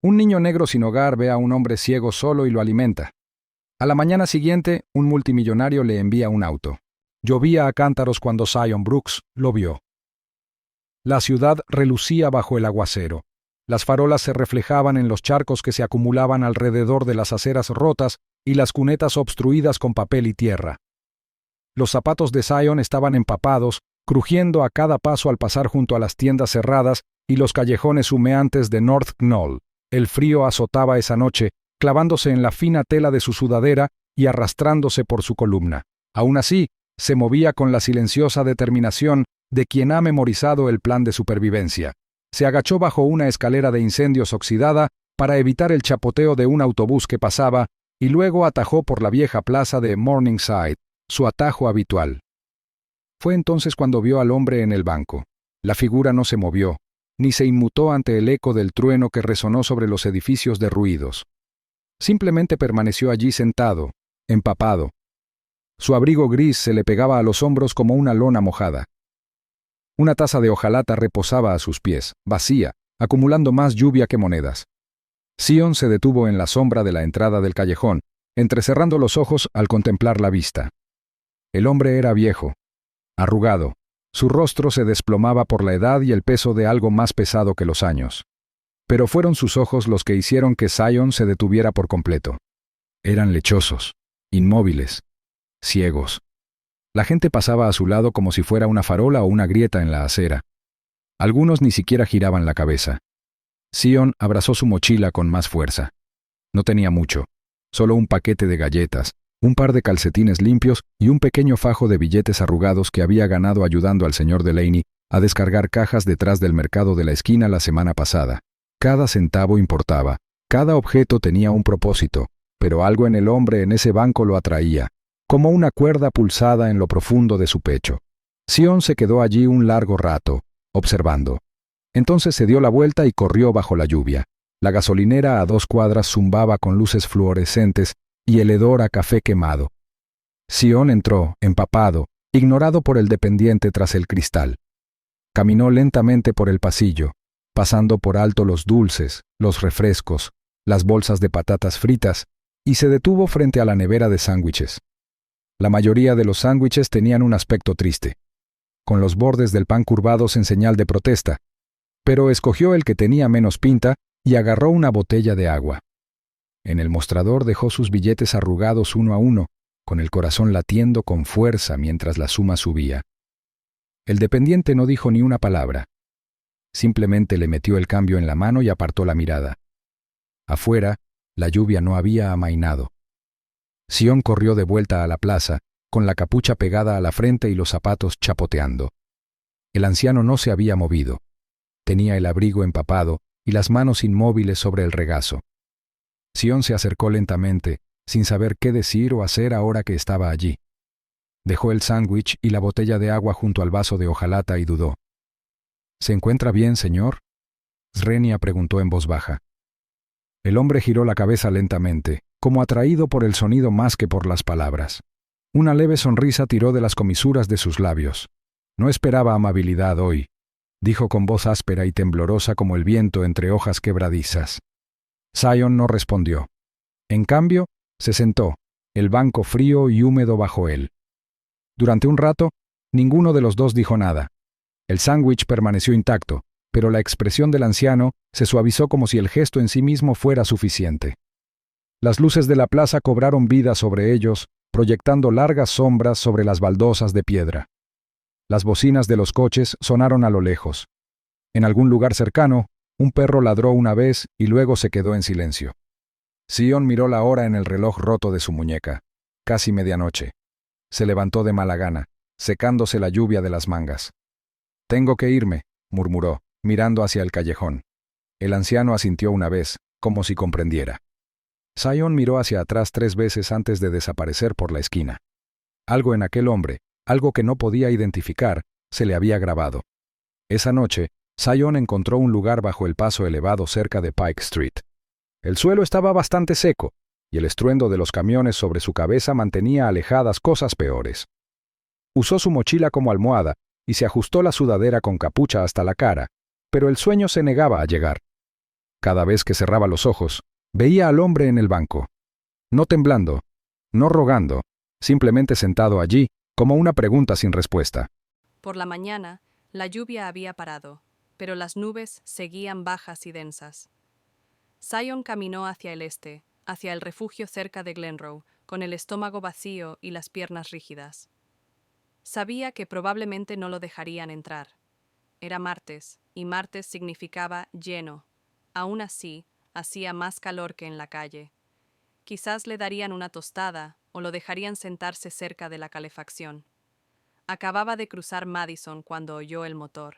Un niño negro sin hogar ve a un hombre ciego solo y lo alimenta. A la mañana siguiente, un multimillonario le envía un auto. Llovía a cántaros cuando Zion Brooks lo vio. La ciudad relucía bajo el aguacero. Las farolas se reflejaban en los charcos que se acumulaban alrededor de las aceras rotas y las cunetas obstruidas con papel y tierra. Los zapatos de Zion estaban empapados, crujiendo a cada paso al pasar junto a las tiendas cerradas y los callejones humeantes de North Knoll. El frío azotaba esa noche, clavándose en la fina tela de su sudadera y arrastrándose por su columna. Aún así, se movía con la silenciosa determinación de quien ha memorizado el plan de supervivencia. Se agachó bajo una escalera de incendios oxidada para evitar el chapoteo de un autobús que pasaba y luego atajó por la vieja plaza de Morningside, su atajo habitual. Fue entonces cuando vio al hombre en el banco. La figura no se movió, ni se inmutó ante el eco del trueno que resonó sobre los edificios derruidos. Simplemente permaneció allí sentado, empapado. Su abrigo gris se le pegaba a los hombros como una lona mojada. Una taza de hojalata reposaba a sus pies, vacía, acumulando más lluvia que monedas. Zion se detuvo en la sombra de la entrada del callejón, entrecerrando los ojos al contemplar la vista. El hombre era viejo, arrugado. Su rostro se desplomaba por la edad y el peso de algo más pesado que los años. Pero fueron sus ojos los que hicieron que Zion se detuviera por completo. Eran lechosos, inmóviles, ciegos. La gente pasaba a su lado como si fuera una farola o una grieta en la acera. Algunos ni siquiera giraban la cabeza. Zion abrazó su mochila con más fuerza. No tenía mucho, solo un paquete de galletas, un par de calcetines limpios y un pequeño fajo de billetes arrugados que había ganado ayudando al señor Delaney a descargar cajas detrás del mercado de la esquina la semana pasada. Cada centavo importaba, cada objeto tenía un propósito, pero algo en el hombre en ese banco lo atraía, como una cuerda pulsada en lo profundo de su pecho. Zion se quedó allí un largo rato, observando. Entonces se dio la vuelta y corrió bajo la lluvia. La gasolinera a 2 cuadras zumbaba con luces fluorescentes y el hedor a café quemado. Zion entró, empapado, ignorado por el dependiente tras el cristal. Caminó lentamente por el pasillo, pasando por alto los dulces, los refrescos, las bolsas de patatas fritas, y se detuvo frente a la nevera de sándwiches. La mayoría de los sándwiches tenían un aspecto triste, con los bordes del pan curvados en señal de protesta, pero escogió el que tenía menos pinta y agarró una botella de agua. En el mostrador dejó sus billetes arrugados uno a uno, con el corazón latiendo con fuerza mientras la suma subía. El dependiente no dijo ni una palabra. Simplemente le metió el cambio en la mano y apartó la mirada. Afuera, la lluvia no había amainado. Zion corrió de vuelta a la plaza, con la capucha pegada a la frente y los zapatos chapoteando. El anciano no se había movido. Tenía el abrigo empapado y las manos inmóviles sobre el regazo. Zion se acercó lentamente, sin saber qué decir o hacer ahora que estaba allí. Dejó el sándwich y la botella de agua junto al vaso de hojalata y dudó. ¿Se encuentra bien, señor?, Srenia preguntó en voz baja. El hombre giró la cabeza lentamente, como atraído por el sonido más que por las palabras. Una leve sonrisa tiró de las comisuras de sus labios. No esperaba amabilidad hoy, dijo con voz áspera y temblorosa como el viento entre hojas quebradizas. Zion no respondió. En cambio, se sentó, el banco frío y húmedo bajo él. Durante un rato, ninguno de los dos dijo nada. El sándwich permaneció intacto, pero la expresión del anciano se suavizó como si el gesto en sí mismo fuera suficiente. Las luces de la plaza cobraron vida sobre ellos, proyectando largas sombras sobre las baldosas de piedra. Las bocinas de los coches sonaron a lo lejos. En algún lugar cercano, un perro ladró una vez y luego se quedó en silencio. Zion miró la hora en el reloj roto de su muñeca. Casi medianoche. Se levantó de mala gana, secándose la lluvia de las mangas. «Tengo que irme», murmuró, mirando hacia el callejón. El anciano asintió una vez, como si comprendiera. Zion miró hacia atrás 3 veces antes de desaparecer por la esquina. Algo en aquel hombre, algo que no podía identificar, se le había grabado. Esa noche, Zion encontró un lugar bajo el paso elevado cerca de Pike Street. El suelo estaba bastante seco, y el estruendo de los camiones sobre su cabeza mantenía alejadas cosas peores. Usó su mochila como almohada y se ajustó la sudadera con capucha hasta la cara, pero el sueño se negaba a llegar. Cada vez que cerraba los ojos, veía al hombre en el banco. No temblando, no rogando, simplemente sentado allí, como una pregunta sin respuesta. Por la mañana, la lluvia había parado, pero las nubes seguían bajas y densas. Sion caminó hacia el este, hacia el refugio cerca de Glenroe, con el estómago vacío y las piernas rígidas. Sabía que probablemente no lo dejarían entrar. Era martes, y martes significaba lleno. Aún así, hacía más calor que en la calle. Quizás le darían una tostada o lo dejarían sentarse cerca de la calefacción. Acababa de cruzar Madison cuando oyó el motor.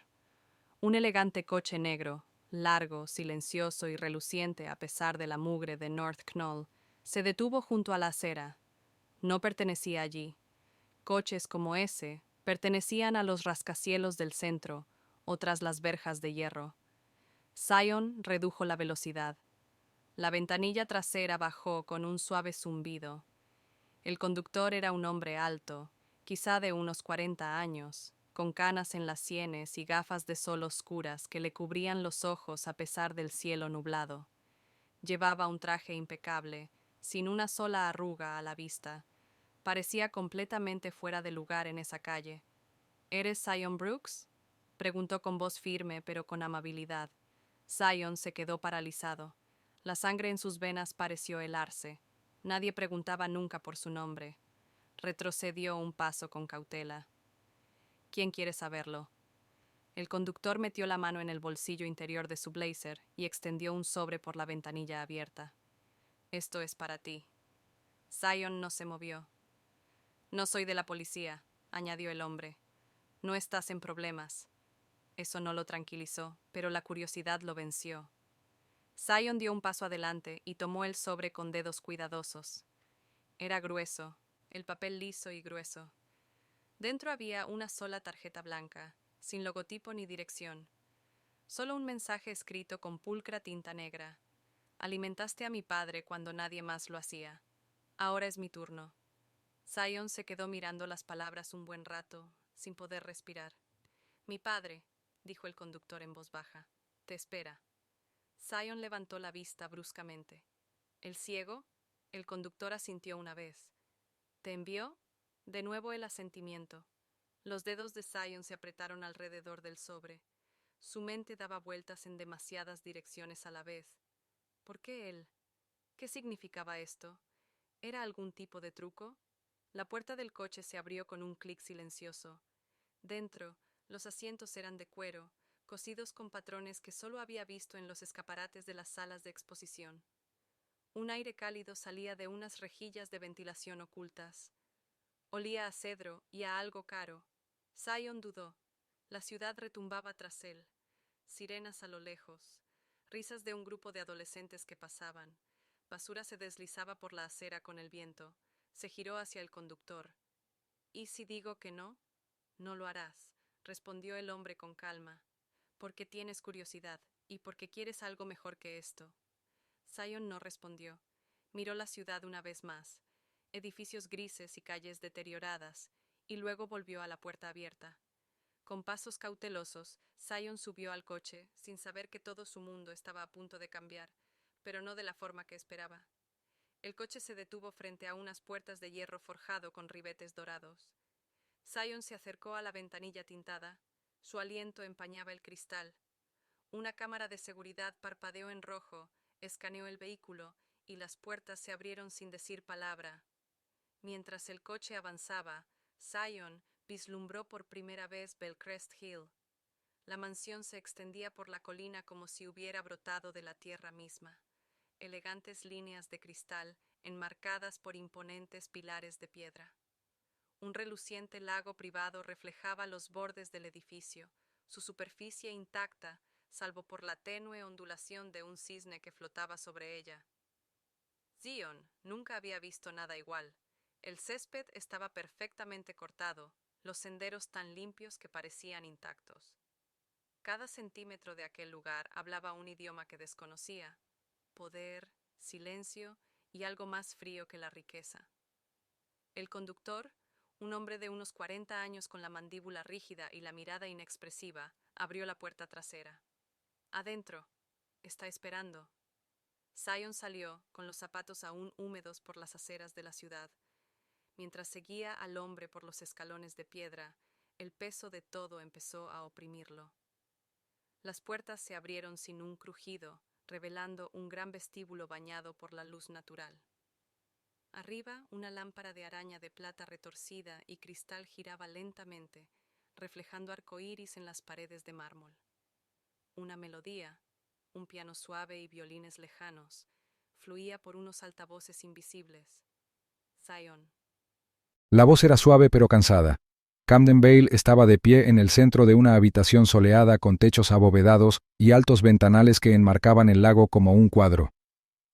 Un elegante coche negro, largo, silencioso y reluciente a pesar de la mugre de North Knoll, se detuvo junto a la acera. No pertenecía allí. Coches como ese pertenecían a los rascacielos del centro o tras las verjas de hierro. Sion redujo la velocidad. La ventanilla trasera bajó con un suave zumbido. El conductor era un hombre alto, quizá de unos 40 años, con canas en las sienes y gafas de sol oscuras que le cubrían los ojos a pesar del cielo nublado. Llevaba un traje impecable, sin una sola arruga a la vista. Parecía completamente fuera de lugar en esa calle. ¿Eres Sion Brooks?, preguntó con voz firme pero con amabilidad. Sion se quedó paralizado. La sangre en sus venas pareció helarse. Nadie preguntaba nunca por su nombre. Retrocedió un paso con cautela. ¿Quién quiere saberlo? El conductor metió la mano en el bolsillo interior de su blazer y extendió un sobre por la ventanilla abierta. Esto es para ti. Sion no se movió. No soy de la policía, añadió el hombre. No estás en problemas. Eso no lo tranquilizó, pero la curiosidad lo venció. Sion dio un paso adelante y tomó el sobre con dedos cuidadosos. Era grueso, el papel liso y grueso. Dentro había una sola tarjeta blanca, sin logotipo ni dirección. Solo un mensaje escrito con pulcra tinta negra. Alimentaste a mi padre cuando nadie más lo hacía. Ahora es mi turno. Sion se quedó mirando las palabras un buen rato, sin poder respirar. Mi padre, dijo el conductor en voz baja, te espera. Sion levantó la vista bruscamente. ¿El ciego? El conductor asintió una vez. ¿Te envió? De nuevo el asentimiento. Los dedos de Sion se apretaron alrededor del sobre. Su mente daba vueltas en demasiadas direcciones a la vez. ¿Por qué él? ¿Qué significaba esto? ¿Era algún tipo de truco? La puerta del coche se abrió con un clic silencioso. Dentro, los asientos eran de cuero, cosidos con patrones que solo había visto en los escaparates de las salas de exposición. Un aire cálido salía de unas rejillas de ventilación ocultas. Olía a cedro y a algo caro. Sion dudó. La ciudad retumbaba tras él. Sirenas a lo lejos. Risas de un grupo de adolescentes que pasaban. Basura se deslizaba por la acera con el viento. Se giró hacia el conductor. ¿Y si digo que no? No lo harás, respondió el hombre con calma. Porque tienes curiosidad y porque quieres algo mejor que esto. Sion no respondió. Miró la ciudad una vez más. Edificios grises y calles deterioradas, y luego volvió a la puerta abierta. Con pasos cautelosos, Sion subió al coche, sin saber que todo su mundo estaba a punto de cambiar, pero no de la forma que esperaba. El coche se detuvo frente a unas puertas de hierro forjado con ribetes dorados. Sion se acercó a la ventanilla tintada. Su aliento empañaba el cristal. Una cámara de seguridad parpadeó en rojo, escaneó el vehículo, y las puertas se abrieron sin decir palabra. Mientras el coche avanzaba, Sion vislumbró por primera vez Belcrest Hill. La mansión se extendía por la colina como si hubiera brotado de la tierra misma. Elegantes líneas de cristal, enmarcadas por imponentes pilares de piedra. Un reluciente lago privado reflejaba los bordes del edificio, su superficie intacta, salvo por la tenue ondulación de un cisne que flotaba sobre ella. Sion nunca había visto nada igual. El césped estaba perfectamente cortado, los senderos tan limpios que parecían intactos. Cada centímetro de aquel lugar hablaba un idioma que desconocía: poder, silencio y algo más frío que la riqueza. El conductor, un hombre de unos 40 años con la mandíbula rígida y la mirada inexpresiva, abrió la puerta trasera. Adentro. Está esperando. Sion salió, con los zapatos aún húmedos por las aceras de la ciudad. Mientras seguía al hombre por los escalones de piedra, el peso de todo empezó a oprimirlo. Las puertas se abrieron sin un crujido, revelando un gran vestíbulo bañado por la luz natural. Arriba, una lámpara de araña de plata retorcida y cristal giraba lentamente, reflejando arcoíris en las paredes de mármol. Una melodía, un piano suave y violines lejanos, fluía por unos altavoces invisibles. Sion. La voz era suave pero cansada. Camden Vale estaba de pie en el centro de una habitación soleada con techos abovedados y altos ventanales que enmarcaban el lago como un cuadro.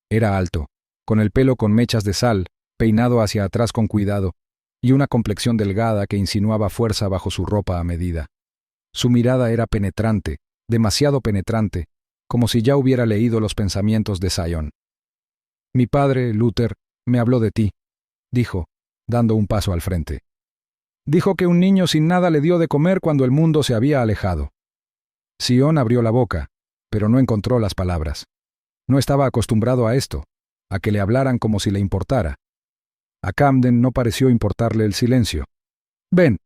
Era alto, con el pelo con mechas de sal, peinado hacia atrás con cuidado, y una complexión delgada que insinuaba fuerza bajo su ropa a medida. Su mirada era penetrante, demasiado penetrante, como si ya hubiera leído los pensamientos de Sion. «Mi padre, Luther, me habló de ti», dijo, dando un paso al frente. «Dijo que un niño sin nada le dio de comer cuando el mundo se había alejado». Sion abrió la boca, pero no encontró las palabras. No estaba acostumbrado a esto, a que le hablaran como si le importara. A Camden no pareció importarle el silencio. «Ven,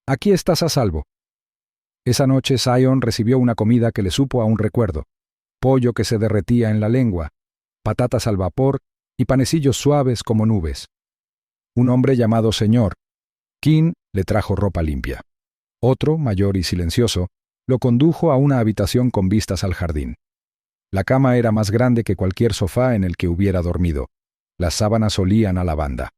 aquí estás a salvo». Esa noche Sion recibió una comida que le supo a un recuerdo: pollo que se derretía en la lengua, patatas al vapor y panecillos suaves como nubes. Un hombre llamado Señor King le trajo ropa limpia. Otro, mayor y silencioso, lo condujo a una habitación con vistas al jardín. La cama era más grande que cualquier sofá en el que hubiera dormido. Las sábanas olían a lavanda.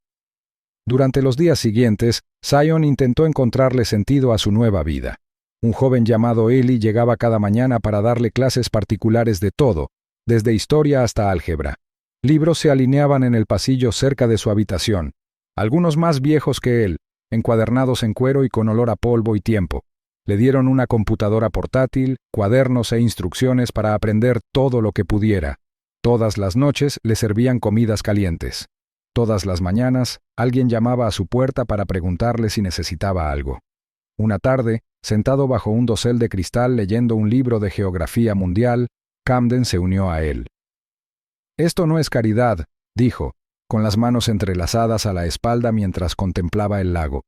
Durante los días siguientes, Sion intentó encontrarle sentido a su nueva vida. Un joven llamado Eli llegaba cada mañana para darle clases particulares de todo, desde historia hasta álgebra. Libros se alineaban en el pasillo cerca de su habitación, algunos más viejos que él, encuadernados en cuero y con olor a polvo y tiempo. Le dieron una computadora portátil, cuadernos e instrucciones para aprender todo lo que pudiera. Todas las noches le servían comidas calientes. Todas las mañanas, alguien llamaba a su puerta para preguntarle si necesitaba algo. Una tarde, sentado bajo un dosel de cristal leyendo un libro de geografía mundial, Camden se unió a él. «Esto no es caridad», dijo, con las manos entrelazadas a la espalda mientras contemplaba el lago.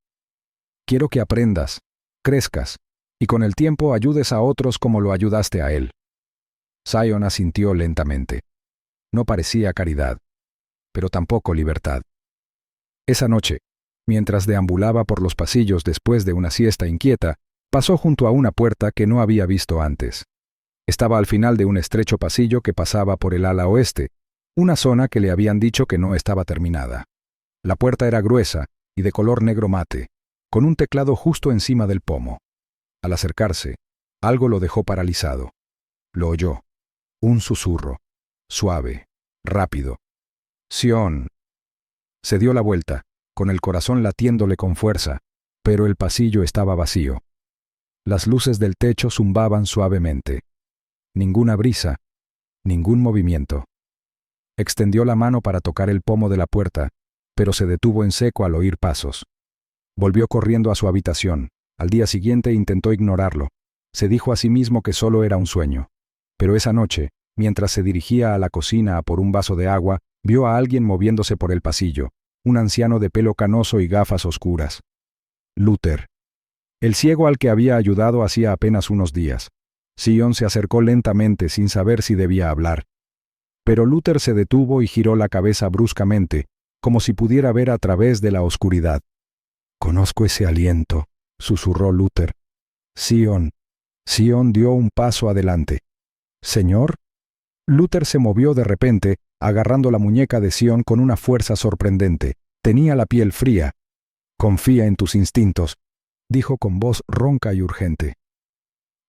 «Quiero que aprendas, crezcas, y con el tiempo ayudes a otros como lo ayudaste a él». Sion asintió lentamente. No parecía caridad, pero tampoco libertad. Esa noche, mientras deambulaba por los pasillos después de una siesta inquieta, pasó junto a una puerta que no había visto antes. Estaba al final de un estrecho pasillo que pasaba por el ala oeste, una zona que le habían dicho que no estaba terminada. La puerta era gruesa y de color negro mate, con un teclado justo encima del pomo. Al acercarse, algo lo dejó paralizado. Lo oyó. Un susurro, suave, rápido. «Sion». Se dio la vuelta, con el corazón latiéndole con fuerza, pero el pasillo estaba vacío. Las luces del techo zumbaban suavemente. Ninguna brisa, ningún movimiento. Extendió la mano para tocar el pomo de la puerta, pero se detuvo en seco al oír pasos. Volvió corriendo a su habitación. Al día siguiente intentó ignorarlo. Se dijo a sí mismo que solo era un sueño. Pero esa noche, mientras se dirigía a la cocina a por un vaso de agua, vio a alguien moviéndose por el pasillo, un anciano de pelo canoso y gafas oscuras. Luther. El ciego al que había ayudado hacía apenas unos días. Sion se acercó lentamente sin saber si debía hablar. Pero Luther se detuvo y giró la cabeza bruscamente, como si pudiera ver a través de la oscuridad. «Conozco ese aliento», susurró Luther. «Sion». Sion dio un paso adelante. «¿Señor?» Luther se movió de repente, agarrando la muñeca de Sion con una fuerza sorprendente. Tenía la piel fría. «Confía en tus instintos», dijo con voz ronca y urgente.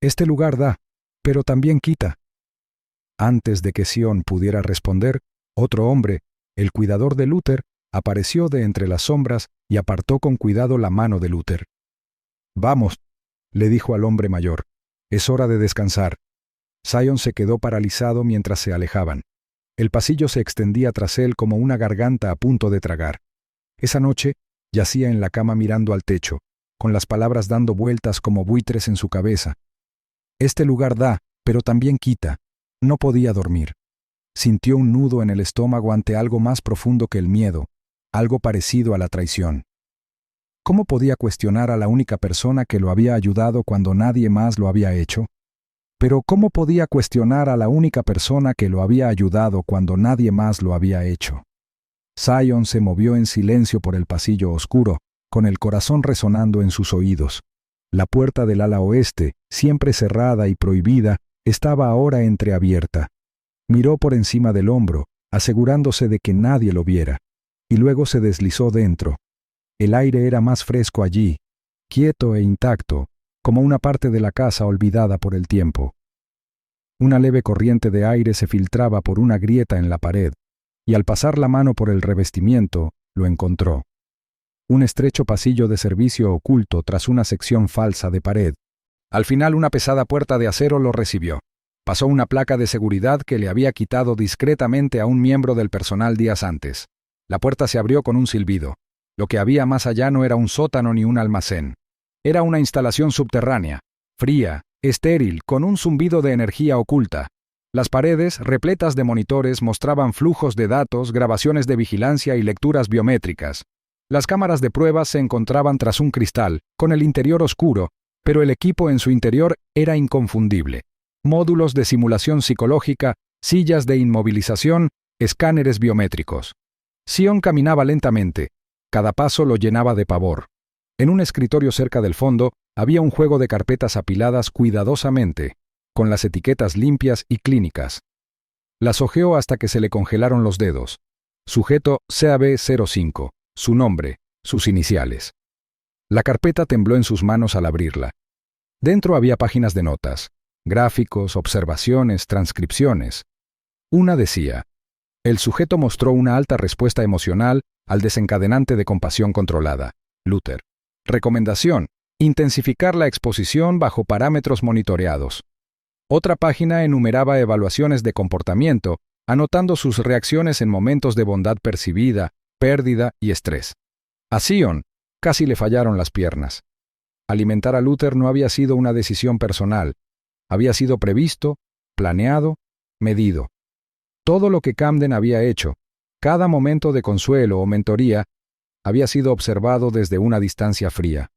«Este lugar da, pero también quita». Antes de que Sion pudiera responder, otro hombre, el cuidador de Luther, apareció de entre las sombras y apartó con cuidado la mano de Luther. «Vamos», le dijo al hombre mayor. «Es hora de descansar». Sion se quedó paralizado mientras se alejaban. El pasillo se extendía tras él como una garganta a punto de tragar. Esa noche yacía en la cama mirando al techo, con las palabras dando vueltas como buitres en su cabeza. «Este lugar da, pero también quita. No podía dormir. Sintió un nudo en el estómago ante algo más profundo que el miedo, algo parecido a la traición. ¿Cómo podía cuestionar a la única persona que lo había ayudado cuando nadie más lo había hecho? Pero ¿cómo podía cuestionar a la única persona que lo había ayudado cuando nadie más lo había hecho? Sion se movió en silencio por el pasillo oscuro, con el corazón resonando en sus oídos. La puerta del ala oeste, siempre cerrada y prohibida, estaba ahora entreabierta. Miró por encima del hombro, asegurándose de que nadie lo viera, y luego se deslizó dentro. El aire era más fresco allí, quieto e intacto, como una parte de la casa olvidada por el tiempo. Una leve corriente de aire se filtraba por una grieta en la pared, y al pasar la mano por el revestimiento, lo encontró. Un estrecho pasillo de servicio oculto tras una sección falsa de pared. Al final una pesada puerta de acero lo recibió. Pasó una placa de seguridad que le había quitado discretamente a un miembro del personal días antes. La puerta se abrió con un silbido. Lo que había más allá no era un sótano ni un almacén. Era una instalación subterránea, fría, estéril, con un zumbido de energía oculta. Las paredes, repletas de monitores, mostraban flujos de datos, grabaciones de vigilancia y lecturas biométricas. Las cámaras de pruebas se encontraban tras un cristal, con el interior oscuro, pero el equipo en su interior era inconfundible. Módulos de simulación psicológica, sillas de inmovilización, escáneres biométricos. Sion caminaba lentamente. Cada paso lo llenaba de pavor. En un escritorio cerca del fondo había un juego de carpetas apiladas cuidadosamente, con las etiquetas limpias y clínicas. Las hojeó hasta que se le congelaron los dedos. Sujeto CAB05, su nombre, sus iniciales. La carpeta tembló en sus manos al abrirla. Dentro había páginas de notas, gráficos, observaciones, transcripciones. Una decía: el sujeto mostró una alta respuesta emocional al desencadenante de compasión controlada, Luther. Recomendación: intensificar la exposición bajo parámetros monitoreados. Otra página enumeraba evaluaciones de comportamiento, anotando sus reacciones en momentos de bondad percibida, pérdida y estrés. A Sion casi le fallaron las piernas. Alimentar a Luther no había sido una decisión personal. Había sido previsto, planeado, medido. Todo lo que Camden había hecho, cada momento de consuelo o mentoría, había sido observado desde una distancia fría.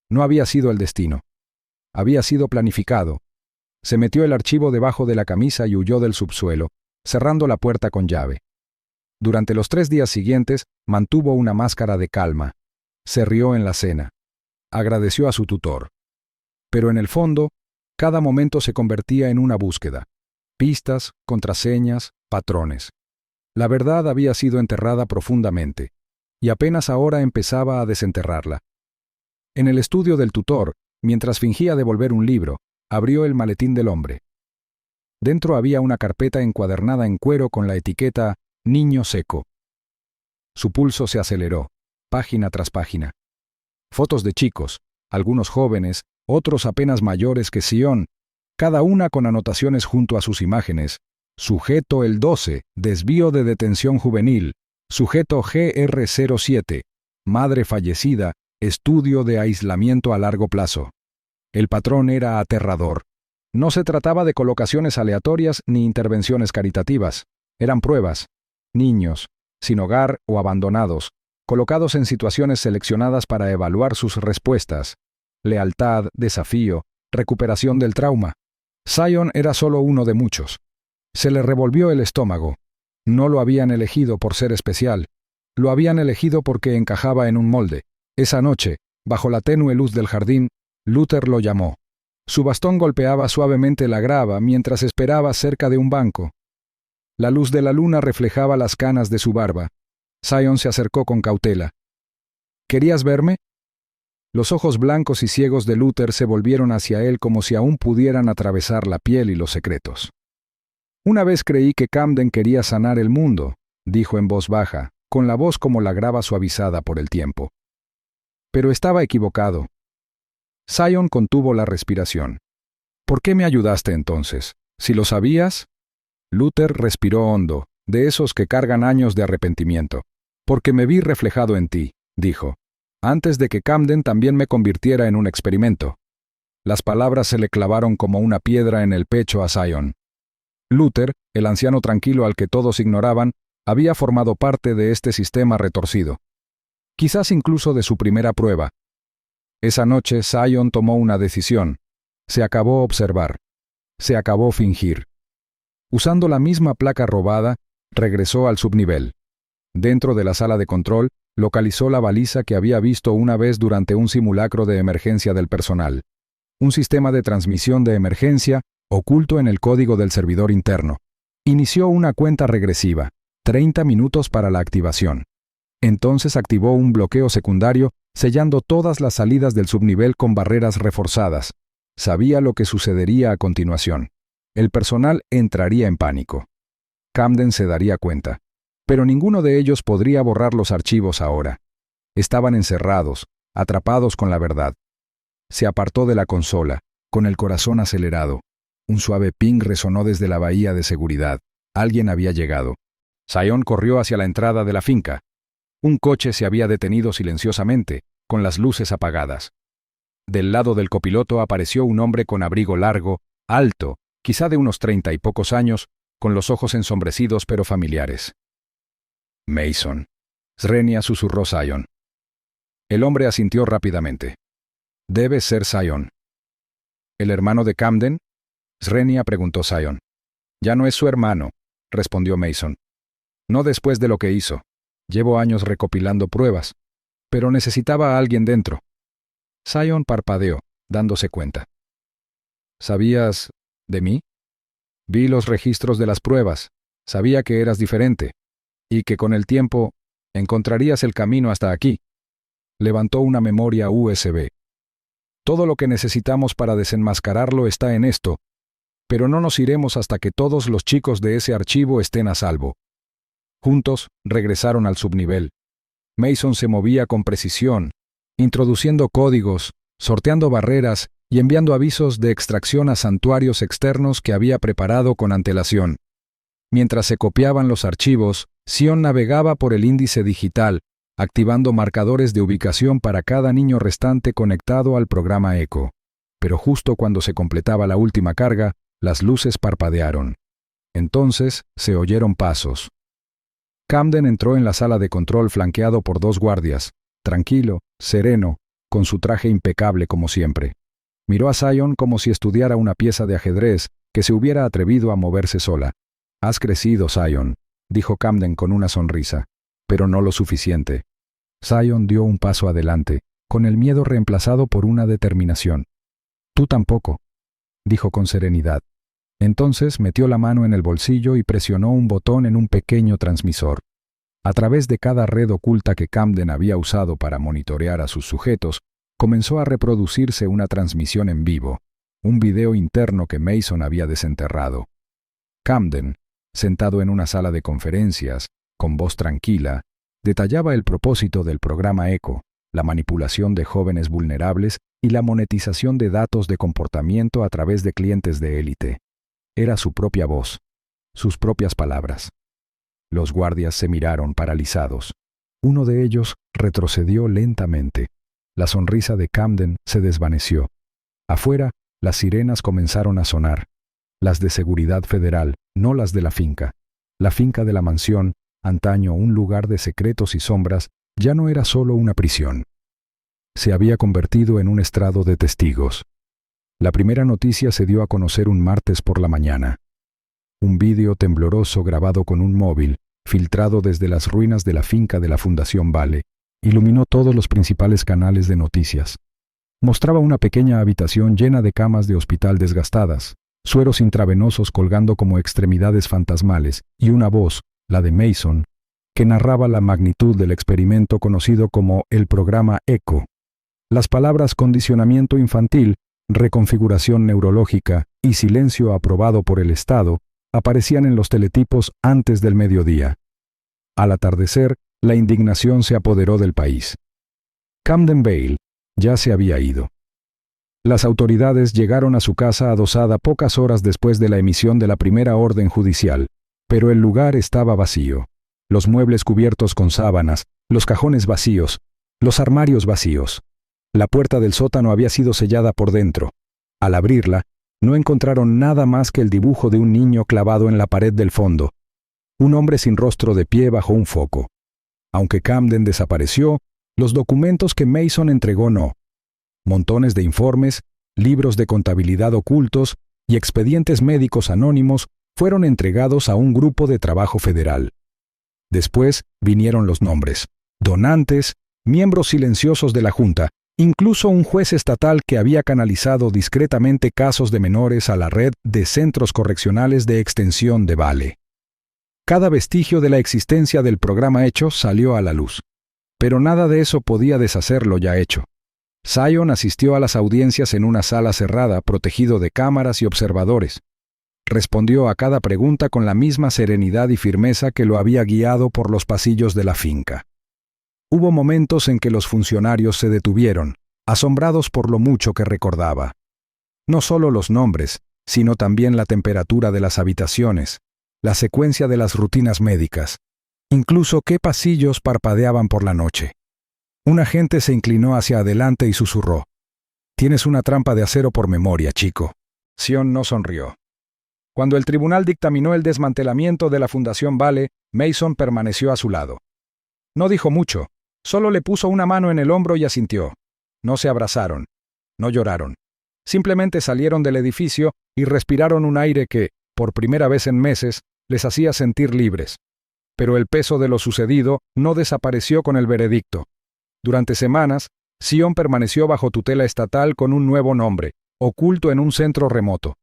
No había sido el destino. Había sido planificado. Se metió el archivo debajo de la camisa y huyó del subsuelo, cerrando la puerta con llave. Durante los 3 días siguientes mantuvo una máscara de calma. Se rió en la cena. Agradeció a su tutor. Pero en el fondo, cada momento se convertía en una búsqueda. Pistas, contraseñas, patrones. La verdad había sido enterrada profundamente, y apenas ahora empezaba a desenterrarla. En el estudio del tutor, mientras fingía devolver un libro, abrió el maletín del hombre. Dentro había una carpeta encuadernada en cuero con la etiqueta Niño Seco. Su pulso se aceleró, página tras página. Fotos de chicos, algunos jóvenes, otros apenas mayores que Sion, cada una con anotaciones junto a sus imágenes. Sujeto el 12, desvío de detención juvenil. Sujeto GR07, madre fallecida, estudio de aislamiento a largo plazo. El patrón era aterrador. No se trataba de colocaciones aleatorias ni intervenciones caritativas. Eran pruebas. Niños, sin hogar o abandonados, colocados en situaciones seleccionadas para evaluar sus respuestas. Lealtad, desafío, recuperación del trauma. Sion era solo uno de muchos. Se le revolvió el estómago. No lo habían elegido por ser especial. Lo habían elegido porque encajaba en un molde. Esa noche, bajo la tenue luz del jardín, Luther lo llamó. Su bastón golpeaba suavemente la grava mientras esperaba cerca de un banco. La luz de la luna reflejaba las canas de su barba. Sion se acercó con cautela. ¿Querías verme? Los ojos blancos y ciegos de Luther se volvieron hacia él como si aún pudieran atravesar la piel y los secretos. Una vez creí que Camden quería sanar el mundo, dijo en voz baja, con la voz como la grava suavizada por el tiempo. Pero estaba equivocado. Sion contuvo la respiración. ¿Por qué me ayudaste entonces? Si lo sabías. Luther respiró hondo, de esos que cargan años de arrepentimiento. Porque me vi reflejado en ti, dijo, antes de que Camden también me convirtiera en un experimento. Las palabras se le clavaron como una piedra en el pecho a Sion. Luther, el anciano tranquilo al que todos ignoraban, había formado parte de este sistema retorcido. Quizás incluso de su primera prueba. Esa noche Zion tomó una decisión. Se acabó observar. Se acabó fingir. Usando la misma placa robada, regresó al subnivel. Dentro de la sala de control, localizó la baliza que había visto una vez durante un simulacro de emergencia del personal. Un sistema de transmisión de emergencia oculto en el código del servidor interno. Inició una cuenta regresiva, 30 minutos para la activación. Entonces activó un bloqueo secundario, sellando todas las salidas del subnivel con barreras reforzadas. Sabía lo que sucedería a continuación. El personal entraría en pánico. Camden se daría cuenta. Pero ninguno de ellos podría borrar los archivos ahora. Estaban encerrados, atrapados con la verdad. Se apartó de la consola, con el corazón acelerado. Un suave ping resonó desde la bahía de seguridad. Alguien había llegado. Zion corrió hacia la entrada de la finca. Un coche se había detenido silenciosamente, con las luces apagadas. Del lado del copiloto apareció un hombre con abrigo largo, alto, quizá de unos 30 y pocos años, con los ojos ensombrecidos pero familiares. Mason. Srenia susurró Zion. El hombre asintió rápidamente. Debe ser Zion. ¿El hermano de Camden? Srenia preguntó Zion. Ya no es su hermano, respondió Mason. No después de lo que hizo. Llevo años recopilando pruebas, pero necesitaba a alguien dentro. Zion parpadeó, dándose cuenta. ¿Sabías de mí? Vi los registros de las pruebas. Sabía que eras diferente, y que con el tiempo encontrarías el camino hasta aquí. Levantó una memoria USB. Todo lo que necesitamos para desenmascararlo está en esto, pero no nos iremos hasta que todos los chicos de ese archivo estén a salvo. Juntos regresaron al subnivel. Mason se movía con precisión, introduciendo códigos, sorteando barreras y enviando avisos de extracción a santuarios externos que había preparado con antelación. Mientras se copiaban los archivos, Zion navegaba por el índice digital, activando marcadores de ubicación para cada niño restante conectado al programa ECHO. Pero justo cuando se completaba la última carga, las luces parpadearon. Entonces se oyeron pasos. Camden entró en la sala de control flanqueado por 2 guardias, tranquilo, sereno, con su traje impecable como siempre. Miró a Zion como si estudiara una pieza de ajedrez que se hubiera atrevido a moverse sola. «Has crecido, Zion», dijo Camden con una sonrisa, «pero no lo suficiente». Zion dio un paso adelante, con el miedo reemplazado por una determinación. «Tú tampoco», dijo con serenidad. Entonces metió la mano en el bolsillo y presionó un botón en un pequeño transmisor. A través de cada red oculta que Camden había usado para monitorear a sus sujetos, comenzó a reproducirse una transmisión en vivo, un video interno que Mason había desenterrado. Camden, sentado en una sala de conferencias, con voz tranquila, detallaba el propósito del programa ECHO, la manipulación de jóvenes vulnerables y la monetización de datos de comportamiento a través de clientes de élite. Era su propia voz, sus propias palabras. Los guardias se miraron paralizados. Uno de ellos retrocedió lentamente. La sonrisa de Camden se desvaneció. Afuera, las sirenas comenzaron a sonar. Las de seguridad federal, no las de la finca. La finca de la mansión, antaño un lugar de secretos y sombras, ya no era solo una prisión. Se había convertido en un estrado de testigos. La primera noticia se dio a conocer un martes por la mañana. Un vídeo tembloroso grabado con un móvil, filtrado desde las ruinas de la finca de la Fundación Vale, iluminó todos los principales canales de noticias. Mostraba una pequeña habitación llena de camas de hospital desgastadas, sueros intravenosos colgando como extremidades fantasmales, y una voz, la de Mason, que narraba la magnitud del experimento conocido como el programa ECHO. Las palabras condicionamiento infantil, reconfiguración neurológica y silencio aprobado por el Estado aparecían en los teletipos antes del mediodía. Al atardecer, la indignación se apoderó del país. Camden Vale ya se había ido. Las autoridades llegaron a su casa adosada pocas horas después de la emisión de la primera orden judicial, pero el lugar estaba vacío. Los muebles cubiertos con sábanas, los cajones vacíos, los armarios vacíos. La puerta del sótano había sido sellada por dentro. Al abrirla, No encontraron nada más que el dibujo de un niño clavado en la pared del fondo, un hombre sin rostro de pie bajo un foco. Aunque Camden desapareció, los documentos que Mason entregó no. Montones de informes, libros de contabilidad ocultos y expedientes médicos anónimos fueron entregados a un grupo de trabajo federal. Después vinieron los nombres, donantes, miembros silenciosos de la Junta, incluso un juez estatal que había canalizado discretamente casos de menores a la red de centros correccionales de extensión de Vale. Cada vestigio de la existencia del programa hecho salió a la luz. Pero nada de eso podía deshacer lo ya hecho. Zion asistió a las audiencias en una sala cerrada, protegido de cámaras y observadores. Respondió a cada pregunta con la misma serenidad y firmeza que lo había guiado por los pasillos de la finca. Hubo momentos en que los funcionarios se detuvieron, asombrados por lo mucho que recordaba. No solo los nombres, sino también la temperatura de las habitaciones, la secuencia de las rutinas médicas, incluso qué pasillos parpadeaban por la noche. Un agente se inclinó hacia adelante y susurró: «Tienes una trampa de acero por memoria, chico». Zion no sonrió. Cuando el tribunal dictaminó el desmantelamiento de la Fundación Vale, Mason permaneció a su lado. No dijo mucho, solo le puso una mano en el hombro y asintió. No se abrazaron, no lloraron. Simplemente salieron del edificio y respiraron un aire que, por primera vez en meses, les hacía sentir libres. Pero el peso de lo sucedido no desapareció con el veredicto. Durante semanas, Zion permaneció bajo tutela estatal con un nuevo nombre, oculto en un centro remoto.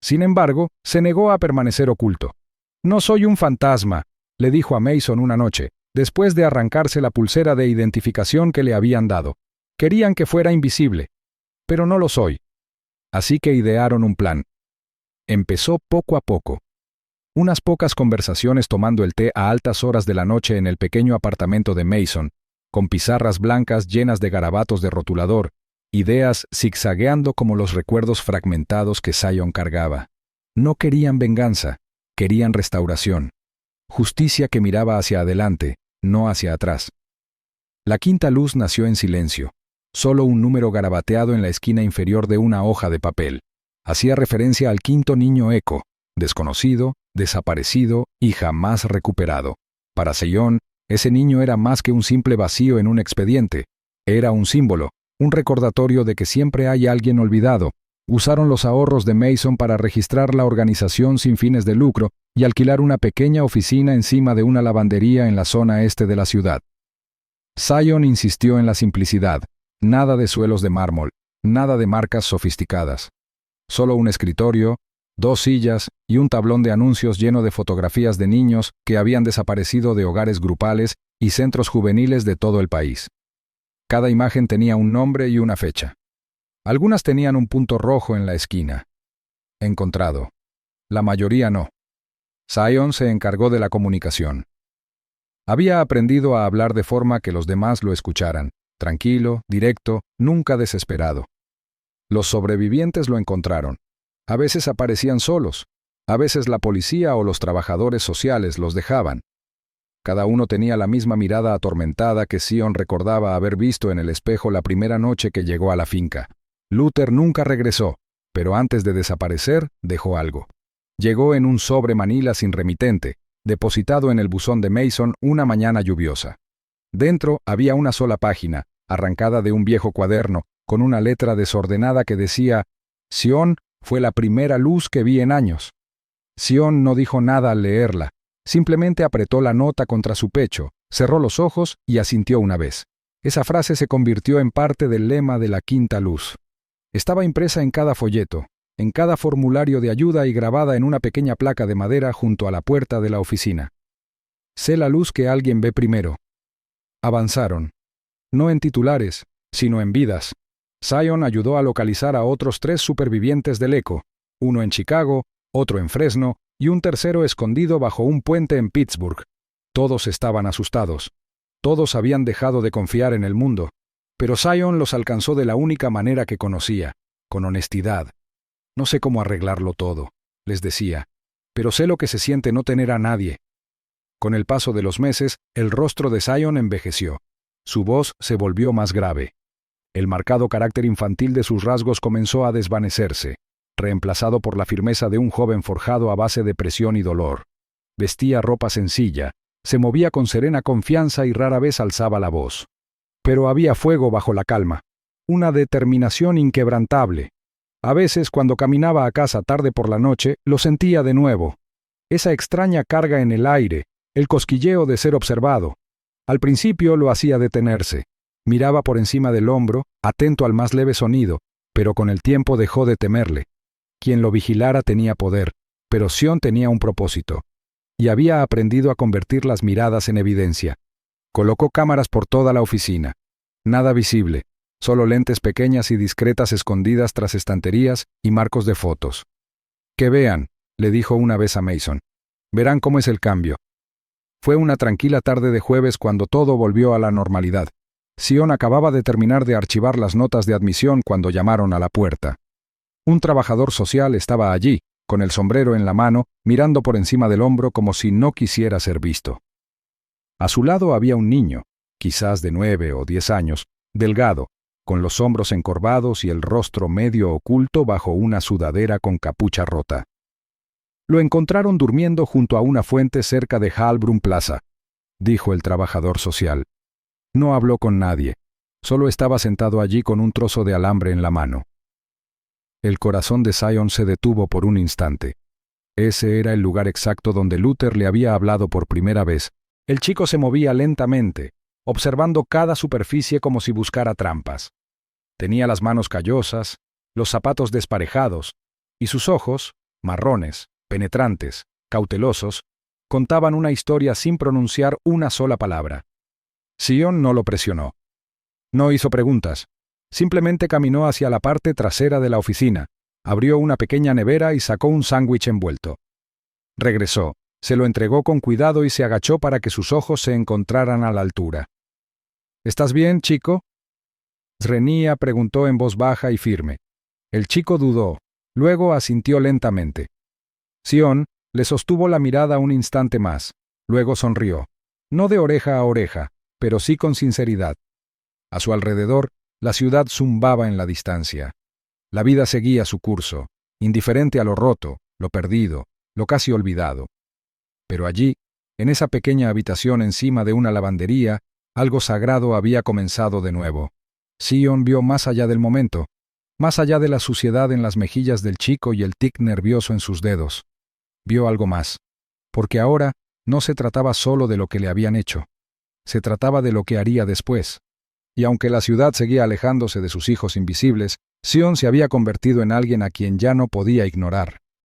Sin embargo, se negó a permanecer oculto. «No soy un fantasma», le dijo a Mason una noche, después de arrancarse la pulsera de identificación que le habían dado. Querían que fuera invisible. Pero no lo soy. Así que idearon un plan. Empezó poco a poco. Unas pocas conversaciones tomando el té a altas horas de la noche en el pequeño apartamento de Mason, con pizarras blancas llenas de garabatos de rotulador, ideas zigzagueando como los recuerdos fragmentados que Zion cargaba. No querían venganza, querían restauración. Justicia que miraba hacia adelante, no hacia atrás. La quinta luz nació en silencio, solo un número garabateado en la esquina inferior de una hoja de papel. Hacía referencia al quinto niño Echo, desconocido, desaparecido y jamás recuperado. Para Zion, ese niño era más que un simple vacío en un expediente. Era un símbolo, un recordatorio de que siempre hay alguien olvidado. Usaron los ahorros de Mason para registrar la organización sin fines de lucro y alquilar una pequeña oficina encima de una lavandería en la zona este de la ciudad. Zion insistió en la simplicidad, nada de suelos de mármol, nada de marcas sofisticadas. Solo un escritorio, 2 sillas y un tablón de anuncios lleno de fotografías de niños que habían desaparecido de hogares grupales y centros juveniles de todo el país. Cada imagen tenía un nombre y una fecha. Algunas tenían un punto rojo en la esquina. Encontrado. La mayoría no. Zion se encargó de la comunicación. Había aprendido a hablar de forma que los demás lo escucharan, tranquilo, directo, nunca desesperado. Los sobrevivientes lo encontraron. A veces aparecían solos, a veces la policía o los trabajadores sociales los dejaban. Cada uno tenía la misma mirada atormentada que Zion recordaba haber visto en el espejo la primera noche que llegó a la finca. Luther nunca regresó, pero antes de desaparecer dejó algo. Llegó en un sobre manila sin remitente, depositado en el buzón de Mason una mañana lluviosa. Dentro había una sola página, arrancada de un viejo cuaderno, con una letra desordenada que decía: «Zion fue la primera luz que vi en años». Zion no dijo nada al leerla, simplemente apretó la nota contra su pecho, cerró los ojos y asintió una vez. Esa frase se convirtió en parte del lema de la quinta luz. Estaba impresa en cada folleto, en cada formulario de ayuda y grabada en una pequeña placa de madera junto a la puerta de la oficina. «Sé la luz que alguien ve primero». Avanzaron. No en titulares, sino en vidas. Zion ayudó a localizar a otros 3 supervivientes del Echo, uno en Chicago, otro en Fresno y un tercero escondido bajo un puente en Pittsburgh. Todos estaban asustados. Todos habían dejado de confiar en el mundo. Pero Zion los alcanzó de la única manera que conocía, con honestidad. «No sé cómo arreglarlo todo», les decía, «pero sé lo que se siente no tener a nadie». Con el paso de los meses, el rostro de Zion envejeció. Su voz se volvió más grave. El marcado carácter infantil de sus rasgos comenzó a desvanecerse. reemplazado por la firmeza de un joven forjado a base de presión y dolor. Vestía ropa sencilla, se movía con serena confianza y rara vez alzaba la voz. Pero había fuego bajo la calma, una determinación inquebrantable. A veces, cuando caminaba a casa tarde por la noche, lo sentía de nuevo. Esa extraña carga en el aire, el cosquilleo de ser observado. Al principio lo hacía detenerse. Miraba por encima del hombro, atento al más leve sonido, pero con el tiempo dejó de temerle. Quien lo vigilara tenía poder, pero Sion tenía un propósito. Y había aprendido a convertir las miradas en evidencia. Colocó cámaras por toda la oficina. Nada visible, solo lentes pequeñas y discretas escondidas tras estanterías y marcos de fotos. «Que vean», le dijo una vez a Mason. «Verán cómo es el cambio». Fue una tranquila tarde de jueves cuando todo volvió a la normalidad. Sion acababa de terminar de archivar las notas de admisión cuando llamaron a la puerta. Un trabajador social estaba allí, con el sombrero en la mano, mirando por encima del hombro como si no quisiera ser visto. A su lado había un niño, quizás de 9 o 10 años, delgado, con los hombros encorvados y el rostro medio oculto bajo una sudadera con capucha rota. Lo encontraron durmiendo junto a una fuente cerca de Hallbrunn Plaza, dijo el trabajador social. No habló con nadie, solo estaba sentado allí con un trozo de alambre en la mano. El corazón de Sion se detuvo por un instante. Ese era el lugar exacto donde Luther le había hablado por primera vez. El chico se movía lentamente, observando cada superficie como si buscara trampas. Tenía las manos callosas, los zapatos desparejados, y sus ojos, marrones, penetrantes, cautelosos, contaban una historia sin pronunciar una sola palabra. Sion no lo presionó. No hizo preguntas. Simplemente caminó hacia la parte trasera de la oficina, abrió una pequeña nevera y sacó un sándwich envuelto. Regresó, se lo entregó con cuidado y se agachó para que sus ojos se encontraran a la altura. «¿Estás bien, chico?», Zrenia preguntó en voz baja y firme. El chico dudó, luego asintió lentamente. Sion le sostuvo la mirada un instante más, luego sonrió, no de oreja a oreja, pero sí con sinceridad. A su alrededor, la ciudad zumbaba en la distancia. La vida seguía su curso, indiferente a lo roto, lo perdido, lo casi olvidado. Pero allí, en esa pequeña habitación encima de una lavandería, algo sagrado había comenzado de nuevo. Sion vio más allá del momento, más allá de la suciedad en las mejillas del chico y el tic nervioso en sus dedos. Vio algo más, porque ahora no se trataba solo de lo que le habían hecho, se trataba de lo que haría después. Y aunque la ciudad seguía alejándose de sus hijos invisibles, Sion se había convertido en alguien a quien ya no podía ignorar.